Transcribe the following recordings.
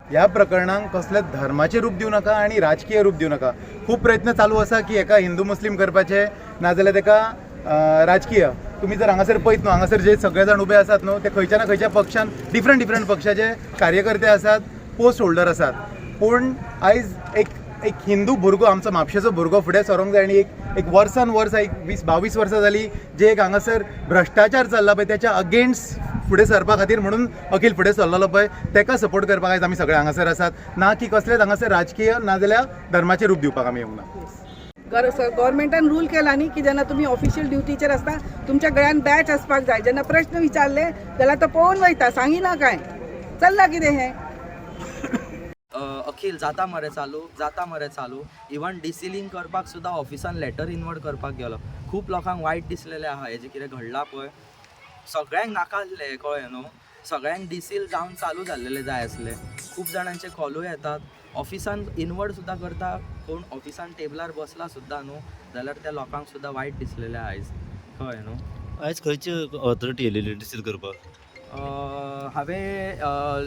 ह्या प्रकरणाक कसलेच धर्माचे रूप दिवं नाका आणि राजकीय रूप दिवं नाका. खूब प्रयत्न चालू आसा की एका हिंदू मुस्लीम करपाचे, नाजाल्यार तेका राजकीय. तुम्ही जर हांगासर पळयत न्हू, हांगासर जे सगळे जाण उबे आसात न्हू, ते खंयच्या ना खंयच्या पक्षान डिफरंट पक्षाचे कार्यकर्ते आसात, पोस्ट होल्डर आसात. पूण आयज एक एक हिंदू भुरगो, आमचो म्हापशेचो भुरगो फुडें सरोंक जाय. आणि एक वर्सान वर्स, एक 20-22 वर्सां जाली जे एक हांगासर भ्रश्टाचार चल्ला पळय त्याच्या अगेन्स्ट फुडें सरपा खातीर म्हणून अखिल फुडें सरलेलो पळय, तेका सपोर्ट करपाक आयज आमी सगळे हांगासर आसात. ना की कसलेच हांगासर राजकीय नाजाल्यार धर्माचे रूप दिवपाक आमी येवंक ना. गव्हर्मेंटान रूल केला न्ही की जेन्ना तुमी ऑफिशियल ड्युटीचेर आसता तुमच्या गळ्यान बॅच आसपाक जाय. जेन्ना प्रश्न विचारले जाल्यार तो पळोवन वयता, सांगिना काय चल्ला कितें हें. अखिल जाता मरे चालू इवन डिसिलिंग करपाक सुद्दां ऑफिसान लेटर इनवर्ट करपाक गेलो. खूब लोकांक वायट दिसलेलें आहा हेजें कितें घडलां पळय. सगळ्यांक नाका आसलें कळ्ळें न्हू, सगळ्यांक डिसील जावन चालू जाल्लेले जाय आसले. खूब जाणांचे कॉलूय येतात, ऑफिसान इनवर्ट सुद्दां करता. कोण ऑफिसान टेबलार बसला सुद्दां न्हू जाल्यार त्या लोकांक सुद्दां वायट दिसलेलें आयज कळ्ळें न्हू. आयज खंयची ऑथॉरिटी येयलेली डिसील करपाक? हांवें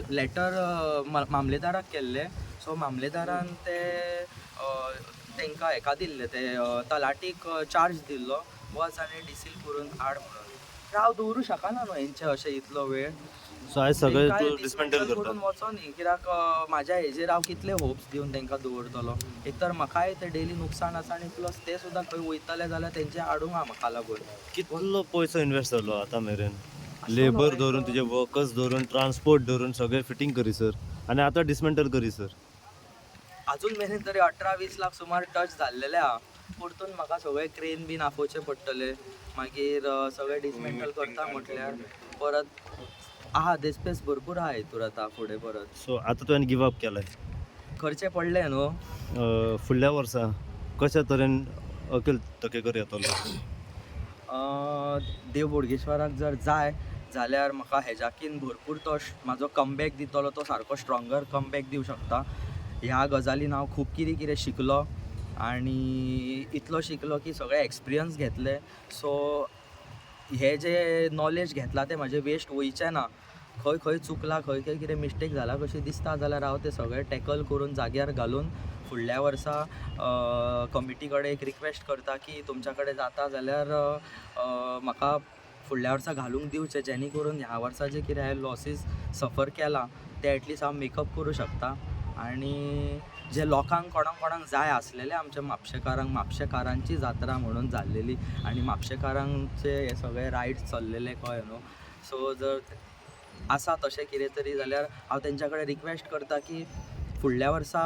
लेटर मामलेदाराक केल्ले. सो मामलेदारान ते तांकां हेका दिल्ले, ते तलाटीक चार्ज दिल्लो, वच आनी डिसील करून हाड म्हणून. हांव दवरूं शकना न्हू हेंचे अशें इतलो वेळ. सो आयज सगळे तांकां तूं डिसमेंटल करून करता? वचो न्ही, कित्याक म्हाज्या हेजेर हांव कितले होप्स दिवन तांकां दवरतलो. एक तर म्हाकाय ते डेली नुकसाण आसा आनी प्लस ते सुद्दां खंय वयतले जाल्यार तेंचे हाडूंक हा म्हाका लागून. कितलो पयसो इन्वेस्ट जालो आतां मेरेन? लेबर धरून, तुजे वर्कर्स धरून, ट्रान्सपोर्ट धरून सगळे फिटींग करीसर, आनी आतां डिसमेंटल करीसर. अजून मेरेन तरी 18-20 लाख सुमार टच जाल्लेले आहा. परतून म्हाका सगळे क्रेन बीन आफोवचे पडटले. मागीर सगळे डिसमेंटल करता म्हटल्यार परत आहा देस्पेस भरपूर आहा हितूर आतां फुडें परत. सो आतां तुवें गिव अप केलाय? खर्चे पडले न्हू. फुडल्या वर्सा कशा तरेन अखिल टकेकर येतलो? देव बोडगेश्वराक जर जाय जाल्यार म्हाका हेज्याकीन भरपूर तो म्हाजो कमबॅक दितलो. तो सारको स्ट्रॉंगर कमबॅक दिवं शकता. ह्या गजालीन हांव खूब कितें शिकलो आनी इतलो शिकलो की सगळे एक्सपिरियन्स घेतले. सो हे जे नॉलेज घेतला ते म्हाजे वेस्ट वयचे ना. खंय चुकला, खंय कितें मिस्टेक जाला कशें दिसता जाल्यार हांव ते सगळे टॅकल करून जाग्यार घालून फुडल्या वर्सा कमिटी कडेन एक रिक्वेस्ट करता की तुमच्या कडेन जाता जाल्यार म्हाका फुडल्या वर्सा घालूंक दिवचे, जेणे करून ह्या वर्सा जे कितें हांवें लॉसीस सफर केला ते एटलीस्ट हांव मेकअप करूं शकता. आनी जे लोकांक कोणाक जाय आसलेले आमच्या म्हापशेकारांची जात्रा म्हणून जाल्लेली आनी म्हापशेकारांचे हे सगळे रायट्स चल्लेले कळ्ळें न्हू. सो जर आसा तशें कितें तरी जाल्यार हांव तेंच्या कडेन रिक्वेस्ट करता की फुडल्या वर्सा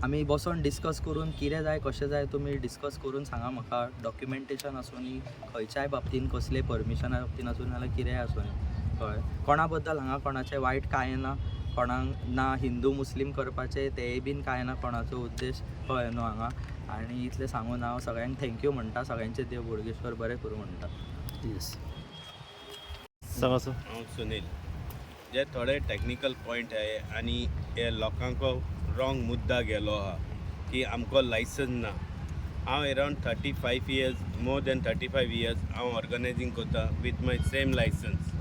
आमी बसून डिस्कस करून कितें जाय कशें जाय तुमी डिस्कस करून सांगा म्हाका. डॉक्युमेंटेशन आसूं नी, खंयच्याय बाबतीन कसले परमिशना बाबतीन आसूं नाल्यार कितेंय आसूं नी कळ्ळें. कोणा बद्दल हांगा कोणाचें वायट कांय ना. कोणाक ना हिंदू मुस्लीम करपाचें तेंय बीन कांय ना कोणाचो उद्देश कळ्ळें न्हू हांगा. आनी इतलें सांगून हांव सगळ्यांक थँक्यू म्हणटा. सगळ्यांचे देव बोडगेश्वर बरें करूं म्हणटा. येस सांगा सर. हांव सुनील. जे थोडे टॅक्निकल पॉयंट आहे आनी हे लोकांक रॉंग मुद्दा गेलो आहा की आमको लायसन्स ना. हांव around 35 years, more than 35 years हांव ऑर्गनायझींग करता वीथ माय सेम लायसन्स.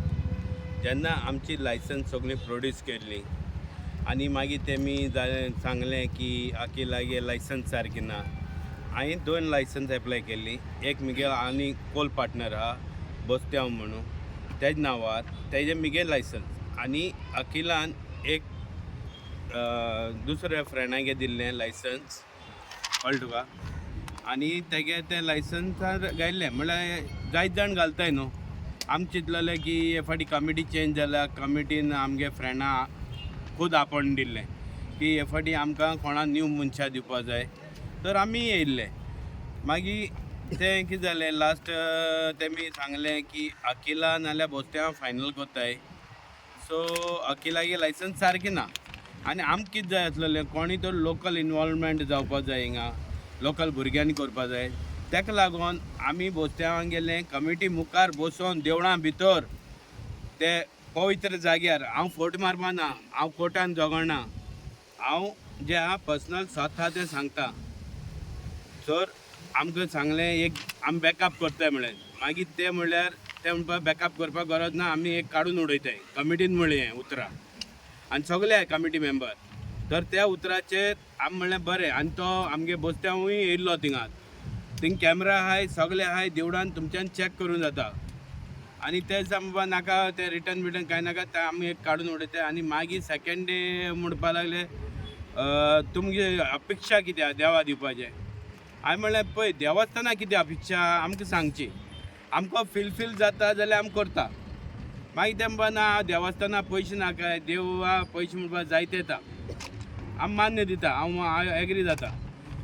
जेन्ना आमची लायसन्स सगळी प्रोड्यूस केल्ली आनी मागीर तेमी सांगलें की अखिलागे लायसन्स सारकी ना. हांवें 2 लायसन्स एप्लाय केल्ली. एक म्हगे आनी कोल पार्टनर आहा बोस्त्यांव म्हणून, तेज नांवार तेजें म्हगे लायसन्स. आनी अखिलान एक दुसऱ्या फ्रेंडागे दिल्लें लायसन्स कळ्ळें तुका. आनी तेगे तें लायसन्सार घायल्लें म्हळ्यार जायत जाण घालताय न्हू. आमी चिंतलेलें की हे फाटी कमिटी चेंज जाल्या, कमिटीन आमगे फ्रेंडां खूद आपण दिल्लें की हे फाटी आमकां कोणा न्यू मनशां दिवपा जाय. तर आमी येयल्ले. मागीर तें कितें जालें लास्ट तेमी सांगलें की अखिला नाल्यार बोस्त्यांव फायनल कोत्ताय. सो अखिलागे लायसन्स सारकी ना. आनी आमकां कितें जाय आसलेलें कोणी तर लोकल इनवॉल्वमेंट जावपा जाय हिंगा, लोकल भुरग्यांनी करपा जाय. तेका लागून आमी बोस्त्यांवान गेले. कमिटी मुखार बसोन देवळां भितर ते पवित्र जाग्यार हांव फोट मारपा ना, हांव कोर्टान झगडना. हांव जे आहा पर्सनल स्वता तें सांगता. तर आमकां सांगलें एक आमी बॅकअप करताय म्हळें. मागीर ते म्हणल्यार ते म्हणपा बॅकअप करपाक गरज ना, आमी एक काडून उडयताय. कमिटीन म्हणलें हें उतरां. आनी सगळे कमिटी मेंबर. तर त्या उतराचेर आमी म्हणलें बरें. आनी तो आमगे बसत्यावूय येयल्लो थिंग कॅमेरा आहाय सगळे आहाय देवळान तुमच्यान चॅक करूं जाता. आनी ते बाबा नाका ते रिटर्न बिटर्न कांय नाका ते आमी एक काडून उडयते. आनी मागीर सेकंड डे म्हणपा लागले तुमगे अपेक्षा कितें देवा दिवपाचें. हांवें म्हणलें पळय देवस्थाना कितें अपेक्षा आमकां सांगची. आमकां फिलफील जाता जाल्यार आमी करता. मागीर ते म्हणपा ना देवस्थाना पयशे नाका देवा पयशे म्हणपा जायते येता. आमी मान्य दिता हांव एग्री जाता.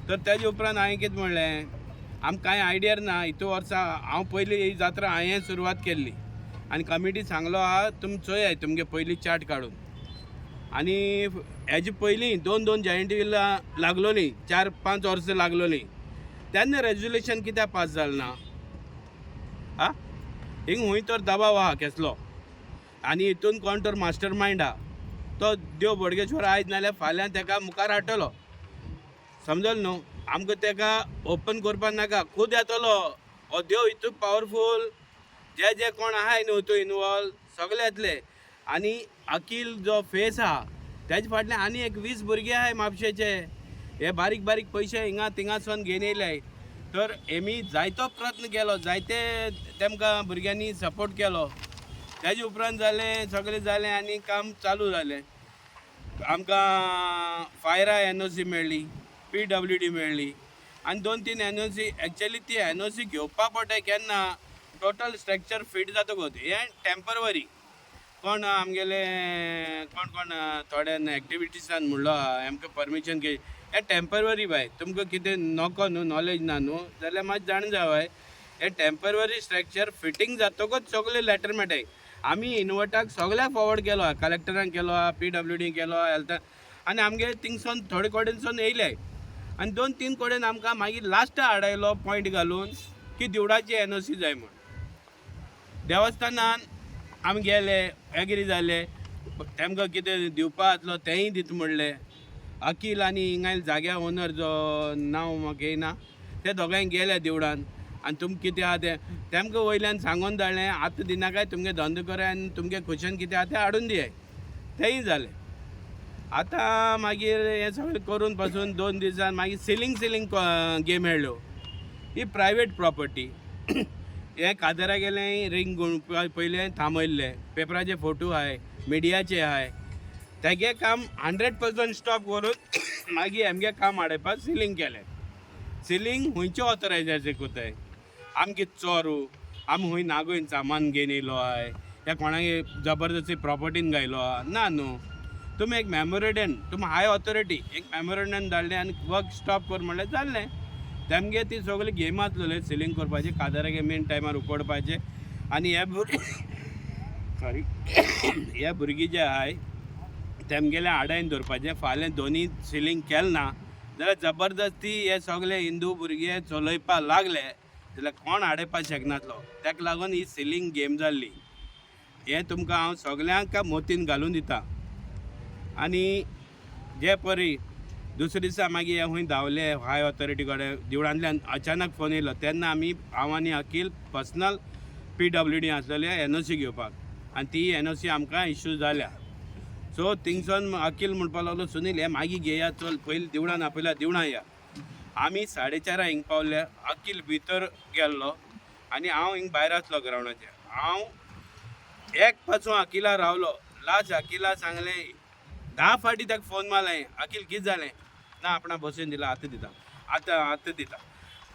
तर तेजे उपरांत हांवें कितें म्हणलें आमकां कांय आयडिया ना. हितू वर्सां हांव पयलीं ही जात्रा हांवें सुरवात केल्ली आनी कमिटी सांगलो आहा तुमी चोयाय तुमगे पयलीं चार्ट काडून. आनी हेजे पयलीं 2 जायंट व्हील लागलोलीं 4-5 वर्सां लागलोलीं. तेन्ना रेजोल्युशन कित्याक पास जालें ना आं हिंग हूंय तर दबाव आहा केसलो. आनी हितून कोण तर मास्टर मायंड आहा तो देव बोडगेश्वर आयज नाल्यार फाल्यां ताका मुखार हाडटलो. समजलो न्हू. आमकां ताका ओपन करपाक नाका खूद येतलो हो देव हितून पावरफूल. जे कोण आहाय न्हू हितून इनवॉल्व सगळे येतले. आनी अकील जो फेस आहा तेजे फाटल्यान आनी एक 20 भुरगे आहाय म्हापशेचे. हे बारीक बारीक पयशे हिंगा थिंगासून घेवन येयले. तर हेमी जायतो प्रयत्न केलो जायते तेमकां भुरग्यांनी सपोर्ट केलो. तेजे उपरांत जालें सगळें जालें आनी काम चालू जालें. आमकां फायरा NOC मेळ्ळी PWD मेळ्ळी आनी 2-3 NOC. एक्चुअली ती NOC घेवपा पडटा केन्ना टोटल स्ट्रक्चर फिट जातकूच. हें टेम्परवरी कोण आमगेले कोण थोड्यान एक्टिविटीसान म्हणलो आमकां परमिशन घे. हें टेम्परवरी बाय. तुमकां कितें नोको न्हू नॉलेज ना न्हू जाल्यार मातशें जाण जावय. हे टेम्परवरी स्ट्रक्चर फिटींग जातकूच सगळे लेटर मेळटाय. आमी इनवर्टाक सगळ्याक फॉवर्ड केलो कलेक्टरांक केलो PWD केलो हेल्थ. आनी आमगे थिंगसून थोडे कडेनसून येयले. आनी 2-3 कडेन आमकां मागीर लास्ट हाडयलो पॉयंट घालून की देवळाची NOC जाय म्हूण. देवस्थानान आमी गेले एग्री जाले. तेमकां कितें दिवपा आसलो तेंय दिता म्हणलें. अकील आनी हिंगायले जाग्या ओनर जो नांव म्हाका येयना ते दोगांय गेले देवळान. आनी तुमकां कितें आहा तें तेमकां वयल्यान सांगून धाडलें आतां दिनाकाय तुमगे धंदो कराय आनी तुमगे खुशान कितें आहा तें हाडून दियाय. तेंय जालें. आतां मागीर हें सगळें करून पासून 2 दिसान मागीर सिलींग गेम मेळ्ळ्यो. ही प्रायवेट प्रॉपर्टी. हे कादेरा गेलें रिंग पयलें थांबयल्लें. पेपराचे फोटो आहाय मिडियाचे आहाय. तेगे काम 100% स्टॉप करून मागीर आमगे काम हाडपाक सिलींग केलें. सिलींग हुंयचे ऑथरायझेशन कोताय. आमी कितें चोरू आमी हूंय नागोयन सामान घेवन येयलो आहाय या कोणाक जबरदस्ती प्रॉपर्टीन गायलो आहा ना न्हू. तुमी एक मेमोरेंडम तुमी हाय ऑथॉरिटी एक मेमोरेंडम धाडलें आनी वर्क स्टॉप कर म्हणलें जाल्लें. तेमगे ती सगळी गेम आसलेले सिलींग करपाचे कादारागे मेन टायमार उकडपाचे. आनी हे भुरगीं जे आहाय तेमगेले आडायन दवरपाचें. फाल्यां दोनी सिलींग केलें ना जाल्यार जबरदस्ती हे सगळे हिंदू भुरगे चलयपा लागले जाल्यार कोण हाडपाक शकनासलो. ताका लागून ही सिलींग गेम जाल्ली. हें तुमकां हांव सगल्यांक मोतीन घालून दिता. आनी जे परी दुसरे दिसा मागीर हूंय धांवले हाय ऑथॉरिटी कडेन देवळांतल्यान अचानक फोन येयलो. तेन्ना हांव आनी अकील पर्सनल PWD आसलेले NOC घेवपाक आनी ती NOC आमकां इश्यू जाल्या. सो थिंगसून अकील म्हणपाक लागलो सुनील हे मागीर घेया चल पयलीं देवळान आपयल्या देवळां या. आमी 4:30 हिंग पावले. अकील भितर गेल्लो आनी हांव हिंग भायर आसलो ग्रावंडाचेर. हांव एक पासून अकिला रावलो. लास्ट अकिला सांगलें 10 फावटी ताका फोन मारलें अकील कितें जालें ना आपणा बसून दिला आतां दिता आतां दिता.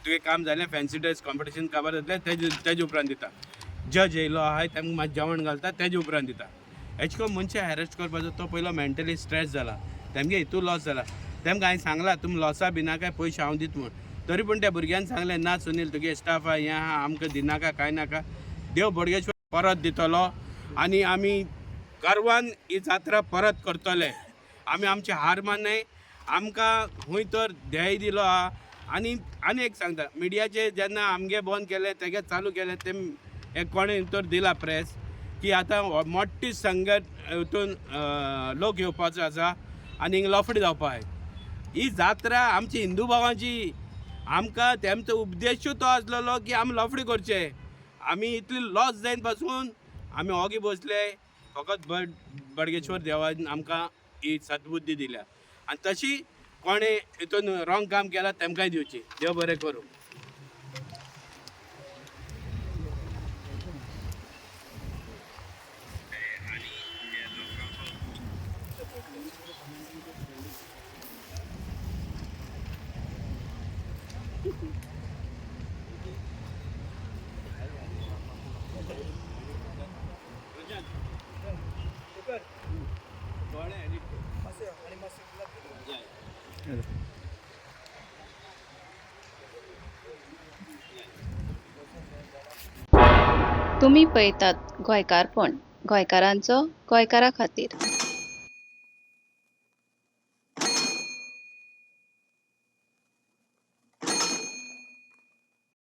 तुवें काम जालें फॅन्सी ड्रेस कॉम्पिटिशन काबार जातलें तेजे उपरांत दिता. जज येयलो आहाय तांकां मातशें जेवण घालता तेजे उपरांत दिता. हेच करून मनशाक हॅरेस्ट करपाचो तो पयलो मेंटली स्ट्रेस जाला. तेमगे हितून लॉस जाला. तेमकां हांवें सांगलां तुमी लॉसा भिनाका पयशे हांव दिता म्हूण. तरी पूण त्या भुरग्यान सांगलें ना सुनील तुगे स्टाफ आहा हें आहा आमकां दिनाका कांय नाका. देव बोडगेश्वर परत दितलो आनी आमी गर्वान ही जात्रा परत करतले. आमी आमची हार माननाय. आमकां हूंय तर ध्येय दिलो आहा. आनी एक सांगता मिडियाचे जेन्ना आमगे बंद केले तेगे चालू केले ते एक कोणें तर दिला प्रेस की आतां मोठी संगत हितून लोक येवपाचो आसा आनी हिंग लफडी जावपा जाय. ही जात्रा आमची हिंदू भावांची. आमकां तेमचो उपदेशूच तो आसलेलो की आमी लफडी करचे. आमी इतली लॉस जायन पासून आमी ओगी बसले फकत बडगेश्वर देवान आमकां ही सद्बुद्धी दिल्या आनी तशी कोणे हितून रॉंग काम केला तेमकांय दिवची. देव बरें करूं. तुम्ही पळयतात गोंयकारपण, गोंयकारांचो गोंयकारा खातीर.